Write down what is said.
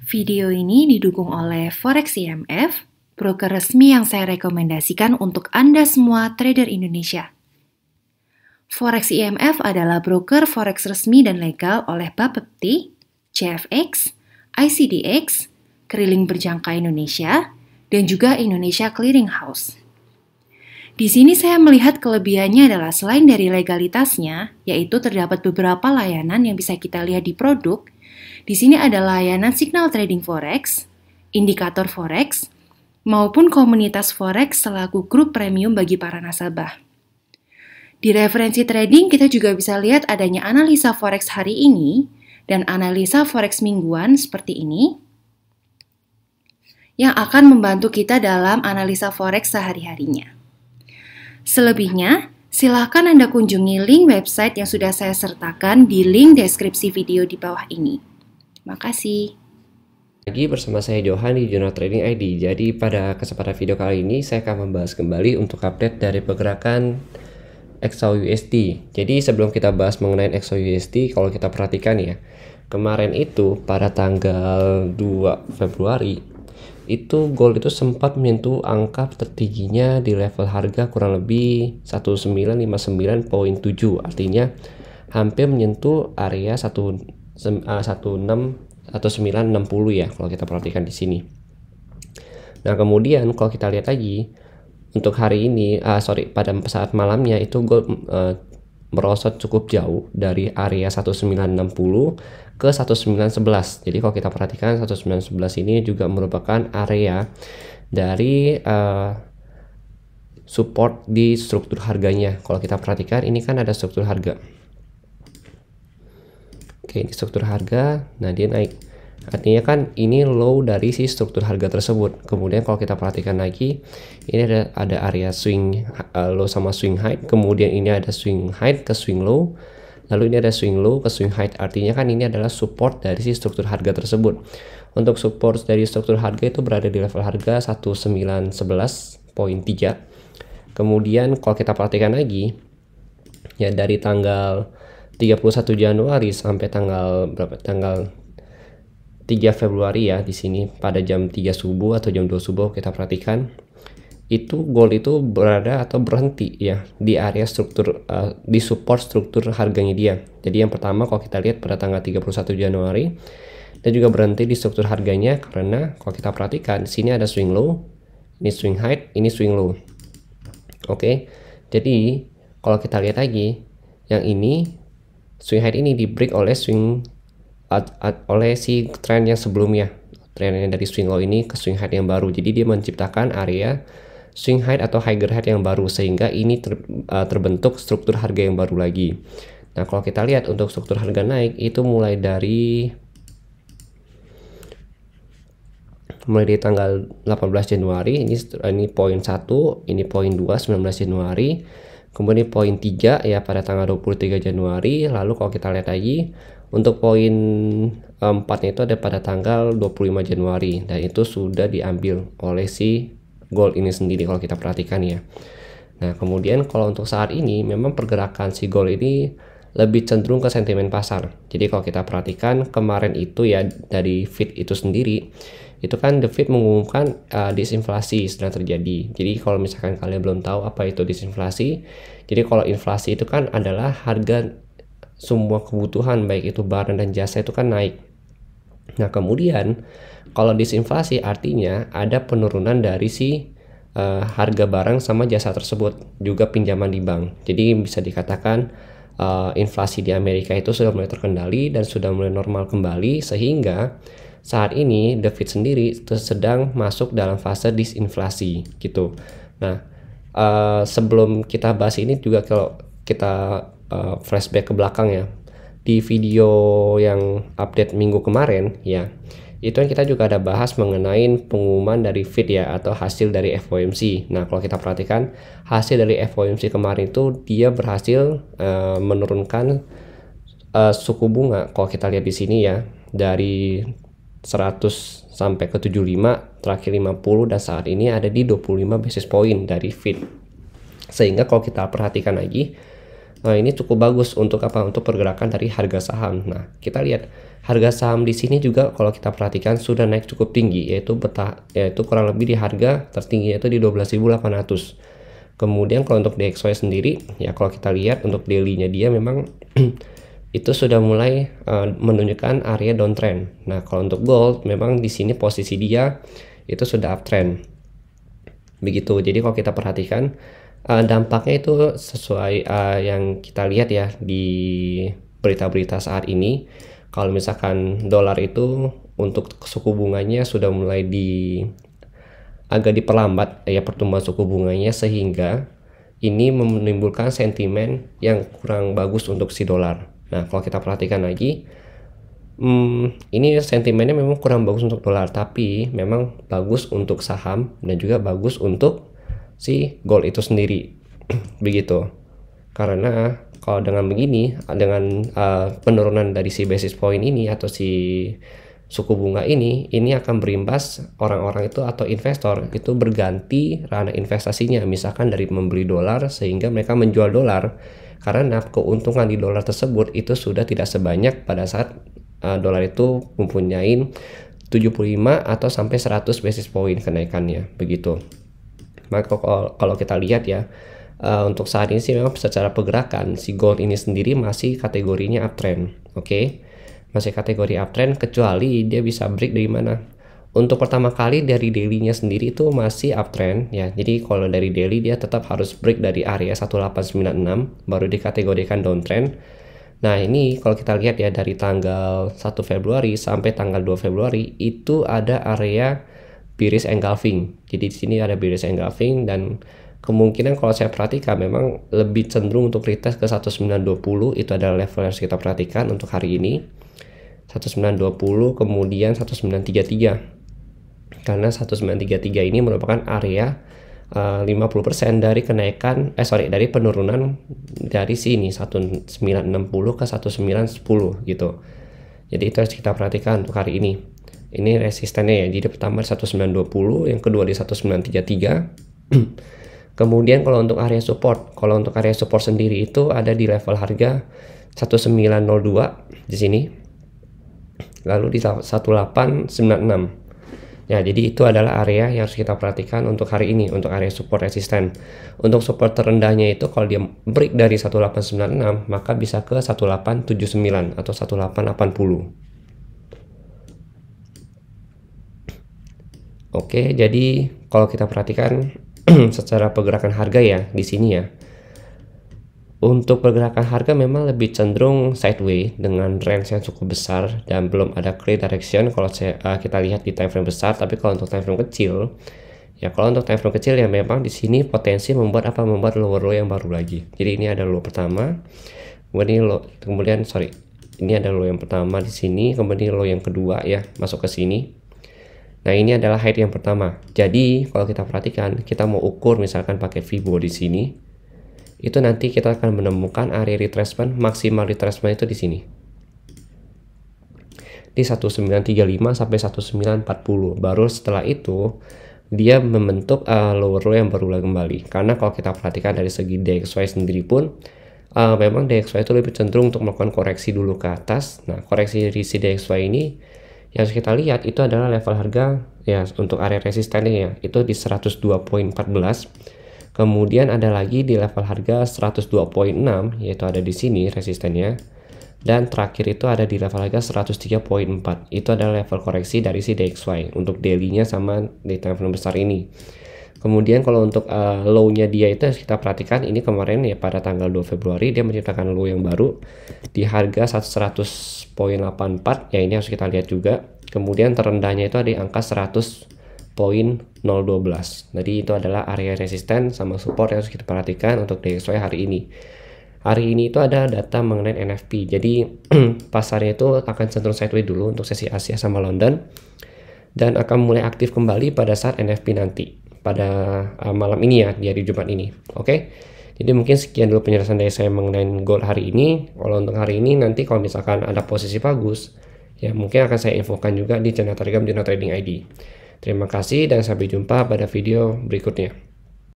Video ini didukung oleh Forex IMF, broker resmi yang saya rekomendasikan untuk Anda semua trader Indonesia. Forex IMF adalah broker forex resmi dan legal oleh Bapepti, CFX, ICDX, Keriling Berjangka Indonesia, dan juga Indonesia Clearing House. Di sini saya melihat kelebihannya adalah selain dari legalitasnya, yaitu terdapat beberapa layanan yang bisa kita lihat di produk. Di sini ada layanan signal trading forex, indikator forex, maupun komunitas forex selaku grup premium bagi para nasabah. Di referensi trading kita juga bisa lihat adanya analisa forex hari ini dan analisa forex mingguan seperti ini yang akan membantu kita dalam analisa forex sehari-harinya. Selebihnya, silakan Anda kunjungi link website yang sudah saya sertakan di link deskripsi video di bawah ini. Terima kasih. Lagi bersama saya Johan di Jurnal Trading ID. Jadi pada kesempatan video kali ini saya akan membahas kembali untuk update dari pergerakan XAUUSD. Jadi sebelum kita bahas mengenai XAUUSD, kalau kita perhatikan ya, kemarin itu pada tanggal 2 Februari itu gold itu sempat menyentuh angka tertingginya di level harga kurang lebih 1959.7, artinya hampir menyentuh area 1960 ya kalau kita perhatikan di sini. Nah, kemudian kalau kita lihat lagi untuk hari ini pada saat malamnya itu gold merosot cukup jauh dari area 1960 ke 1911. Jadi kalau kita perhatikan 1911 ini juga merupakan area dari support di struktur harganya. Kalau kita perhatikan ini kan ada struktur harga. Oke, ini struktur harga. Nah, dia naik. Artinya kan ini low dari si struktur harga tersebut. Kemudian kalau kita perhatikan lagi, ini ada area swing low sama swing high. Kemudian ini ada swing high ke swing low. Lalu ini ada swing low ke swing high. Artinya kan ini adalah support dari si struktur harga tersebut. Untuk support dari struktur harga itu berada di level harga 1911.3. Kemudian kalau kita perhatikan lagi, ya dari tanggal 31 Januari sampai tanggal 3 Februari ya, di sini pada jam 3 subuh atau jam 2 subuh kita perhatikan itu gold itu berada atau berhenti ya di area struktur di support struktur harganya dia. Jadi yang pertama kalau kita lihat pada tanggal 31 Januari dan juga berhenti di struktur harganya karena kalau kita perhatikan di sini ada swing low, ini swing high, ini swing low. Oke. Jadi kalau kita lihat lagi yang ini swing high ini di break oleh oleh si tren yang sebelumnya, trennya dari swing low ini ke swing high yang baru. Jadi dia menciptakan area swing high atau higher high yang baru sehingga ini terbentuk struktur harga yang baru lagi. Nah, kalau kita lihat untuk struktur harga naik itu mulai dari tanggal 18 Januari ini poin 1, ini poin 2 19 Januari. Kemudian poin 3 ya pada tanggal 23 Januari. Lalu kalau kita lihat lagi untuk poin 4 itu ada pada tanggal 25 Januari dan itu sudah diambil oleh si gold ini sendiri kalau kita perhatikan ya. Nah, kemudian kalau untuk saat ini memang pergerakan si gold ini lebih cenderung ke sentimen pasar. Jadi kalau kita perhatikan kemarin itu ya dari feed itu sendiri itu kan the Fed mengumumkan disinflasi sedang terjadi. Jadi kalau misalkan kalian belum tahu apa itu disinflasi, jadi kalau inflasi itu kan adalah harga semua kebutuhan baik itu barang dan jasa itu kan naik. Nah, kemudian kalau disinflasi artinya ada penurunan dari si harga barang sama jasa tersebut, juga pinjaman di bank. Jadi bisa dikatakan inflasi di Amerika itu sudah mulai terkendali dan sudah mulai normal kembali sehingga saat ini The Fed sendiri sedang masuk dalam fase disinflasi gitu. Nah, sebelum kita bahas ini juga kalau kita flashback ke belakang ya, di video yang update minggu kemarin ya, itu kan kita juga ada bahas mengenai pengumuman dari Fed ya atau hasil dari FOMC. Nah, kalau kita perhatikan hasil dari FOMC kemarin itu dia berhasil menurunkan suku bunga. Kalau kita lihat di sini ya dari 100 sampai ke 75, terakhir 50 dan saat ini ada di 25 basis point dari Fed. Sehingga kalau kita perhatikan lagi Nah, ini cukup bagus untuk apa? Untuk pergerakan dari harga saham. Nah, kita lihat harga saham di sini juga kalau kita perhatikan sudah naik cukup tinggi, yaitu kurang lebih di harga tertingginya itu di 12.800. Kemudian kalau untuk DXY sendiri, ya kalau kita lihat untuk daily-nya dia memang itu sudah mulai menunjukkan area downtrend. Nah, kalau untuk gold memang di sini posisi dia itu sudah uptrend. Begitu. Jadi kalau kita perhatikan dampaknya itu sesuai yang kita lihat ya di berita-berita saat ini. Kalau misalkan dolar itu untuk suku bunganya sudah mulai agak diperlambat ya pertumbuhan suku bunganya, sehingga ini menimbulkan sentimen yang kurang bagus untuk si dolar. Nah, kalau kita perhatikan lagi, ini sentimennya memang kurang bagus untuk dolar, tapi memang bagus untuk saham dan juga bagus untuk si gold itu sendiri. Begitu. Karena kalau dengan begini, dengan penurunan dari si basis point ini atau si suku bunga ini akan berimbas orang-orang itu atau investor itu berganti ranah investasinya, misalkan dari membeli dolar sehingga mereka menjual dolar, karena keuntungan di dolar tersebut itu sudah tidak sebanyak pada saat dolar itu mempunyai 75 atau sampai 100 basis point kenaikannya. Begitu. Maka kalau kita lihat ya, untuk saat ini sih memang secara pergerakan si gold ini sendiri masih kategorinya uptrend. Oke. Masih kategori uptrend, kecuali dia bisa break dari mana. Untuk pertama kali dari daily-nya sendiri itu masih uptrend ya. Jadi kalau dari daily dia tetap harus break dari area 1896 baru dikategorikan downtrend. Nah, ini kalau kita lihat ya dari tanggal 1 Februari sampai tanggal 2 Februari itu ada area bearish engulfing. Jadi di sini ada bearish engulfing, dan kemungkinan kalau saya perhatikan memang lebih cenderung untuk retest ke 1920. Itu adalah level yang harus kita perhatikan untuk hari ini. 1920, kemudian 1933. Karena 1933 ini merupakan area 50% dari dari penurunan dari sini 1960 ke 1910 gitu. Jadi itu harus kita perhatikan untuk hari ini. Ini resistennya ya. Jadi pertama 1920, yang kedua di 1933. Kemudian kalau untuk area support, sendiri itu ada di level harga 1902 di sini. Lalu di 1896. Ya, jadi itu adalah area yang harus kita perhatikan untuk hari ini, untuk area support resisten. Untuk support terendahnya itu kalau dia break dari 1896, maka bisa ke 1879 atau 1880. Oke, jadi kalau kita perhatikan secara pergerakan harga ya di sini ya. Untuk pergerakan harga memang lebih cenderung sideways dengan range yang cukup besar dan belum ada clear direction kalau kita lihat di time frame besar. Tapi kalau untuk time frame kecil ya, memang di sini potensi membuat lower low yang baru lagi. Jadi ini ada low pertama, ini ada low yang pertama di sini, kemudian low yang kedua ya masuk ke sini. Nah, ini adalah height yang pertama. Jadi kalau kita perhatikan, kita mau ukur misalkan pakai Fibo di sini, itu nanti kita akan menemukan area retracement, maksimal retracement itu di sini. Di 1935 sampai 1940. Baru setelah itu dia membentuk lower low yang baru kembali. Karena kalau kita perhatikan dari segi DXY sendiri pun memang DXY itu lebih cenderung untuk melakukan koreksi dulu ke atas. Nah, koreksi dari si DXY ini yang harus kita lihat itu adalah level harga ya untuk area resistennya ya, itu di 102.14. Kemudian ada lagi di level harga 102.6, yaitu ada di sini resistennya. Dan terakhir itu ada di level harga 103.4. Itu adalah level koreksi dari si DXY untuk daily-nya sama di time frame besar ini. Kemudian kalau untuk low-nya dia itu harus kita perhatikan, ini kemarin ya pada tanggal 2 Februari dia menciptakan low yang baru di harga 100.84. Ya, ini harus kita lihat juga. Kemudian terendahnya itu ada di angka 100.012. Jadi itu adalah area resisten sama support yang harus kita perhatikan untuk DXY hari ini. Hari ini itu ada data mengenai NFP. Jadi pasarnya itu akan cenderung sideways dulu untuk sesi Asia sama London, dan akan mulai aktif kembali pada saat NFP nanti pada malam ini ya, di hari Jumat ini. Oke. Jadi mungkin sekian dulu penjelasan dari saya mengenai gold hari ini. Kalau untuk hari ini nanti kalau misalkan ada posisi bagus, ya mungkin akan saya infokan juga di channel Telegram Dino Trading ID. Terima kasih dan sampai jumpa pada video berikutnya.